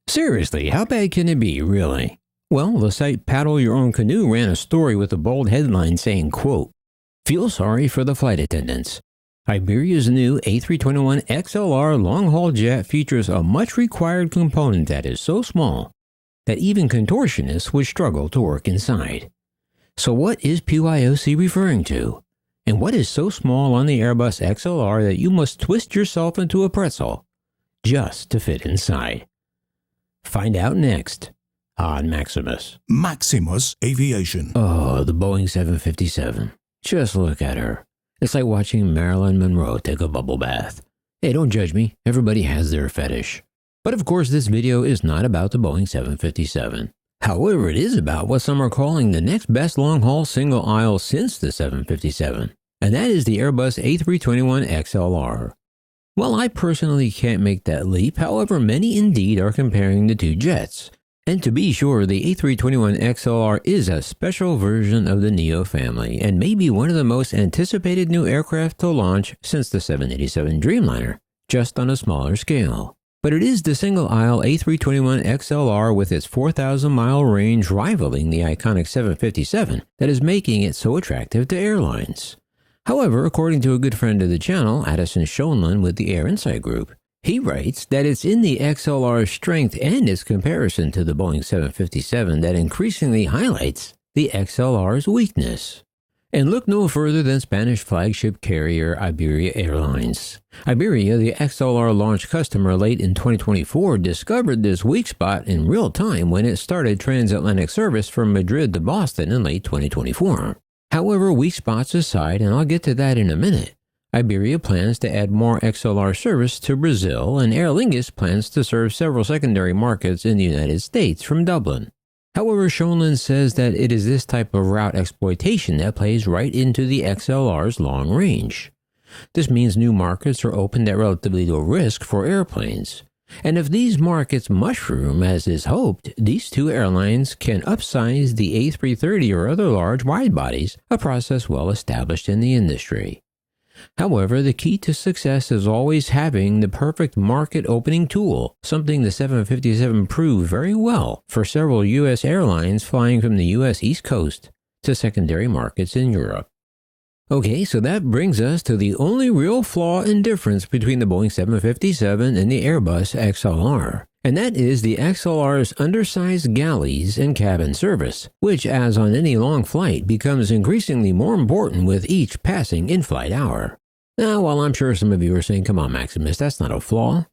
Seriously, how bad can it be, really? Well, the site Paddle Your Own Canoe ran a story with a bold headline saying, quote, "Feel sorry for the flight attendants. Iberia's new A321Xlr long-haul jet features a much-required component that is so small that even contortionists would struggle to work inside." So what is PYOC referring to? And what is so small on the Airbus XLR that you must twist yourself into a pretzel just to fit inside? Find out next on Maximus. Maximus Aviation. Oh, the Boeing 757. Just look at her. It's like watching Marilyn Monroe take a bubble bath. Hey, don't judge me. Everybody has their fetish. But of course, this video is not about the Boeing 757. However, it is about what some are calling the next best long-haul single aisle since the 757, and that is the Airbus A321XLR. Well, I personally can't make that leap, however, many indeed are comparing the two jets. And to be sure, the A321XLR is a special version of the Neo family, and may be one of the most anticipated new aircraft to launch since the 787 Dreamliner, just on a smaller scale. But it is the single-aisle A321XLR with its 4,000-mile range rivaling the iconic 757 that is making it so attractive to airlines. However, according to a good friend of the channel, Addison Schoenlund with the Air Insight Group, he writes that it's in the XLR's strength and its comparison to the Boeing 757 that increasingly highlights the XLR's weakness. And look no further than Spanish flagship carrier Iberia Airlines. Iberia, the XLR launch customer late in 2024, discovered this weak spot in real time when it started transatlantic service from Madrid to Boston in late 2024. However, weak spots aside, and I'll get to that in a minute, Iberia plans to add more XLR service to Brazil, and Aer Lingus plans to serve several secondary markets in the United States from Dublin. However, Schoenlund says that it is this type of route exploitation that plays right into the XLR's long range. This means new markets are opened at relatively low risk for airplanes. And if these markets mushroom as is hoped, these two airlines can upsize the A330 or other large wide-bodies, a process well established in the industry. However, the key to success is always having the perfect market opening tool, something the 757 proved very well for several U.S. airlines flying from the U.S. East Coast to secondary markets in Europe. Okay, so that brings us to the only real flaw and difference between the Boeing 757 and the Airbus XLR, and that is the XLR's undersized galleys and cabin service, which, as on any long flight, becomes increasingly more important with each passing in-flight hour. Now, while I'm sure some of you are saying, "Come on, Maximus, that's not a flaw,"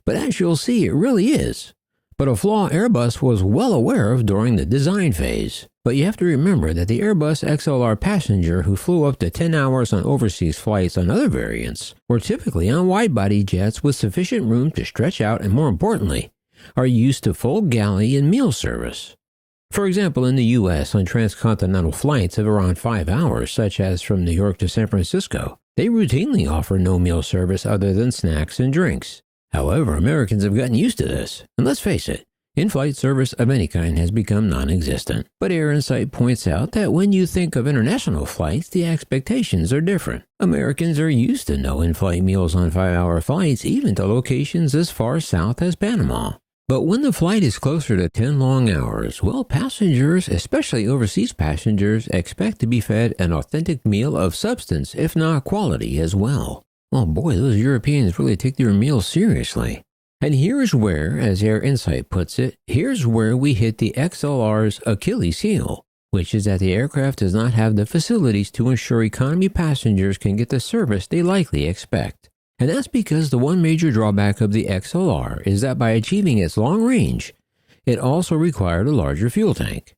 but as you'll see, it really is. But a flaw Airbus was well aware of during the design phase. But you have to remember that the Airbus XLR passenger who flew up to 10 hours on overseas flights on other variants were typically on wide-body jets with sufficient room to stretch out and, more importantly, are used to full galley and meal service. For example, in the U.S., on transcontinental flights of around 5 hours, such as from New York to San Francisco, they routinely offer no meal service other than snacks and drinks. However, Americans have gotten used to this, and let's face it, in-flight service of any kind has become non-existent. But Air Insight points out that when you think of international flights, the expectations are different. Americans are used to no in-flight meals on 5-hour flights, even to locations as far south as Panama. But when the flight is closer to 10 long hours, well, passengers, especially overseas passengers, expect to be fed an authentic meal of substance, if not quality, as well. Oh boy, those Europeans really take their meals seriously. And here's where, as Air Insight puts it, here's where we hit the XLR's Achilles heel, which is that the aircraft does not have the facilities to ensure economy passengers can get the service they likely expect. And that's because the one major drawback of the XLR is that by achieving its long range, it also required a larger fuel tank.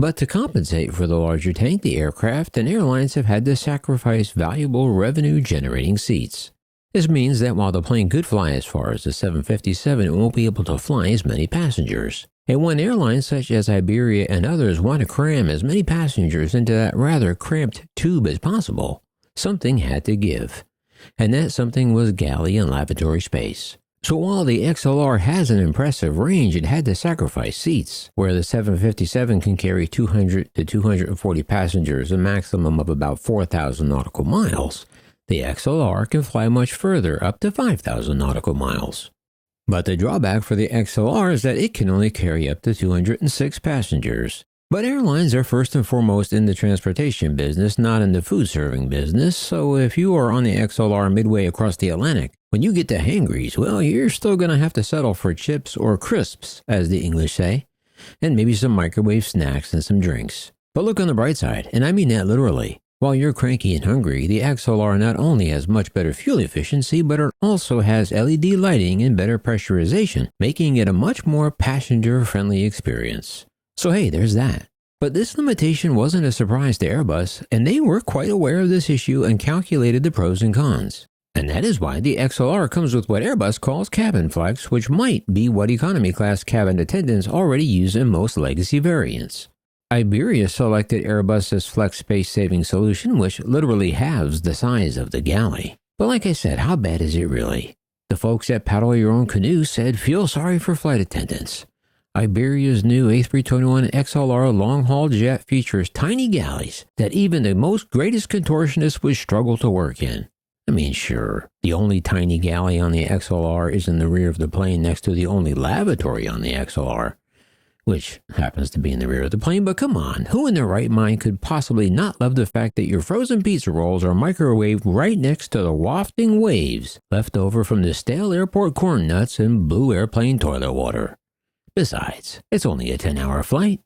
But to compensate for the larger tank, the aircraft and airlines have had to sacrifice valuable revenue-generating seats. This means that while the plane could fly as far as the 757, it won't be able to fly as many passengers. And when airlines such as Iberia and others want to cram as many passengers into that rather cramped tube as possible, something had to give. And that something was galley and lavatory space. So while the XLR has an impressive range, it had to sacrifice seats, where the 757 can carry 200 to 240 passengers, a maximum of about 4,000 nautical miles. The XLR can fly much further, up to 5,000 nautical miles. But the drawback for the XLR is that it can only carry up to 206 passengers. But airlines are first and foremost in the transportation business, not in the food serving business, so if you are on the XLR midway across the Atlantic, when you get to hangries, well, you're still going to have to settle for chips or crisps, as the English say, and maybe some microwave snacks and some drinks. But look on the bright side, and I mean that literally. While you're cranky and hungry, the XLR not only has much better fuel efficiency, but it also has LED lighting and better pressurization, making it a much more passenger-friendly experience. So hey, there's that. But this limitation wasn't a surprise to Airbus, and they were quite aware of this issue and calculated the pros and cons. And that is why the XLR comes with what Airbus calls cabin flex, which might be what economy class cabin attendants already use in most legacy variants. Iberia selected Airbus's flex space-saving solution, which literally halves the size of the galley. But like I said, how bad is it really? The folks at Paddle Your Own Canoe said, feel sorry for flight attendants. Iberia's new A321Xlr long-haul jet features tiny galleys that even the most greatest contortionist would struggle to work in. I mean, sure, the only tiny galley on the XLR is in the rear of the plane next to the only lavatory on the XLR, which happens to be in the rear of the plane, but come on, who in their right mind could possibly not love the fact that your frozen pizza rolls are microwaved right next to the wafting waves left over from the stale airport corn nuts and blue airplane toilet water? Besides, it's only a 10-hour flight.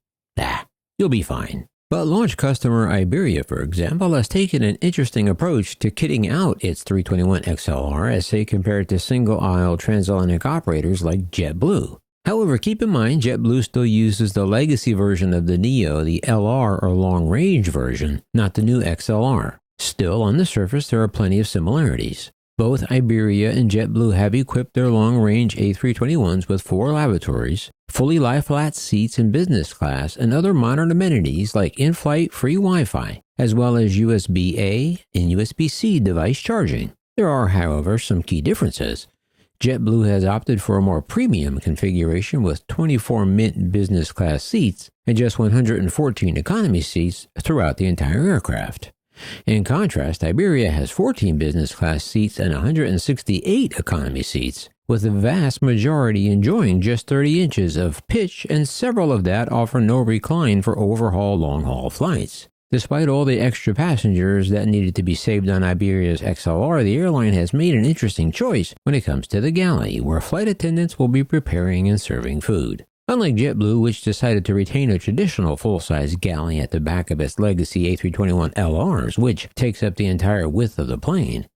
You'll be fine. But launch customer Iberia, for example, has taken an interesting approach to kitting out its 321XLR as they compare to single-aisle transatlantic operators like JetBlue. However, keep in mind JetBlue still uses the legacy version of the Neo, the LR or long-range version, not the new XLR. Still, on the surface, there are plenty of similarities. Both Iberia and JetBlue have equipped their long-range A321s with 4 lavatories, fully lie-flat seats in business class, and other modern amenities like in-flight free Wi-Fi, as well as USB-A and USB-C device charging. There are, however, some key differences. JetBlue has opted for a more premium configuration with 24 Mint business class seats and just 114 economy seats throughout the entire aircraft. In contrast, Iberia has 14 business class seats and 168 economy seats, with the vast majority enjoying just 30 inches of pitch, and several of that offer no recline for overhaul long-haul flights. Despite all the extra passengers that needed to be saved on Iberia's XLR, the airline has made an interesting choice when it comes to the galley, where flight attendants will be preparing and serving food. Unlike JetBlue, which decided to retain a traditional full-size galley at the back of its legacy A321LRs, which takes up the entire width of the plane,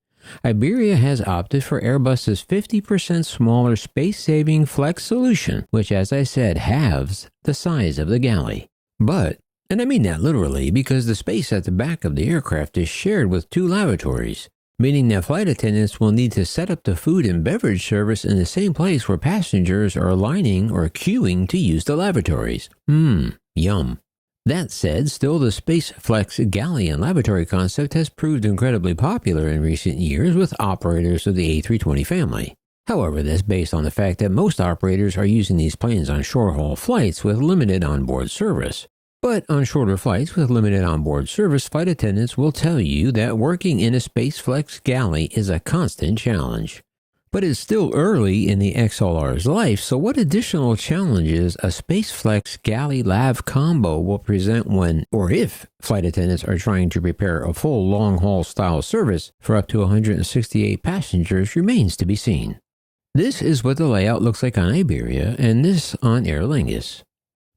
Iberia has opted for Airbus's 50% smaller space-saving flex solution, which, as I said, halves the size of the galley. But, and I mean that literally, because the space at the back of the aircraft is shared with 2 lavatories, meaning that flight attendants will need to set up the food and beverage service in the same place where passengers are lining or queuing to use the lavatories. Yum. That said, still the SpaceFlex galley and lavatory concept has proved incredibly popular in recent years with operators of the A320 family. However, that's based on the fact that most operators are using these planes on short-haul flights with limited onboard service. But on shorter flights with limited onboard service, flight attendants will tell you that working in a SpaceFlex galley is a constant challenge. But it's still early in the XLR's life, so what additional challenges a SpaceFlex galley-lav combo will present when, or if, flight attendants are trying to prepare a full long-haul style service for up to 168 passengers remains to be seen. This is what the layout looks like on Iberia, and this on Aer Lingus.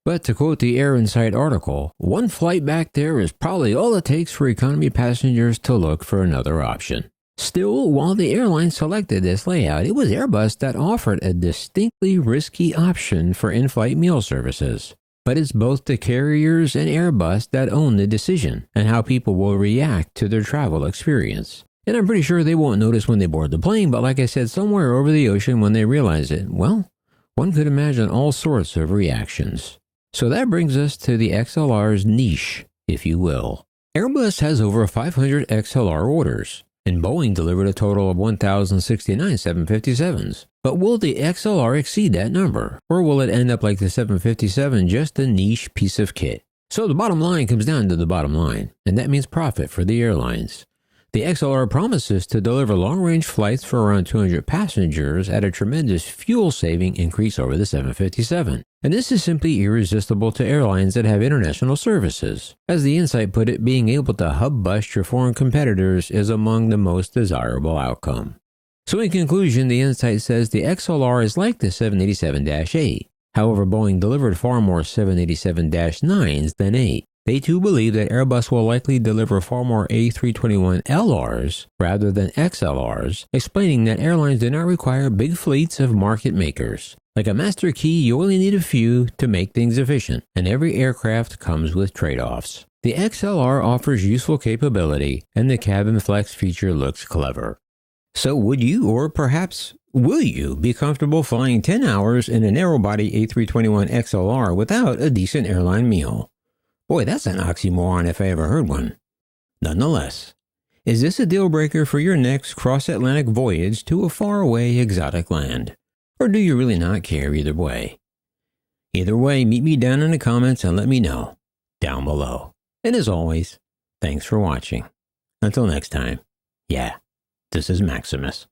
But to quote the Air Insight article, one flight back there is probably all it takes for economy passengers to look for another option. Still, while the airline selected this layout, it was Airbus that offered a distinctly risky option for in-flight meal services. But it's both the carriers and Airbus that own the decision and how people will react to their travel experience. And I'm pretty sure they won't notice when they board the plane, but like I said, somewhere over the ocean when they realize it, well, one could imagine all sorts of reactions. So that brings us to the XLR's niche, if you will. Airbus has over 500 XLR orders, and Boeing delivered a total of 1,069 757s. But will the XLR exceed that number, or will it end up like the 757, just a niche piece of kit? So the bottom line comes down to the bottom line, and that means profit for the airlines. The XLR promises to deliver long-range flights for around 200 passengers at a tremendous fuel-saving increase over the 757. And this is simply irresistible to airlines that have international services. As the Insight put it, being able to hub-bust your foreign competitors is among the most desirable outcome. So in conclusion, the Insight says the XLR is like the 787-8. However, Boeing delivered far more 787-9s than 8. They too believe that Airbus will likely deliver far more A321LRs rather than XLRs, explaining that airlines do not require big fleets of market makers. Like a master key, you only need a few to make things efficient, and every aircraft comes with trade-offs. The XLR offers useful capability, and the cabin flex feature looks clever. So would you, or perhaps will you, be comfortable flying 10 hours in a narrow-body A321XLR without a decent airline meal? Boy, that's an oxymoron if I ever heard one. Nonetheless, is this a deal-breaker for your next cross-Atlantic voyage to a faraway exotic land? Or do you really not care either way? Either way, meet me down in the comments and let me know down below. And as always, thanks for watching. Until next time, yeah, this is Maximus.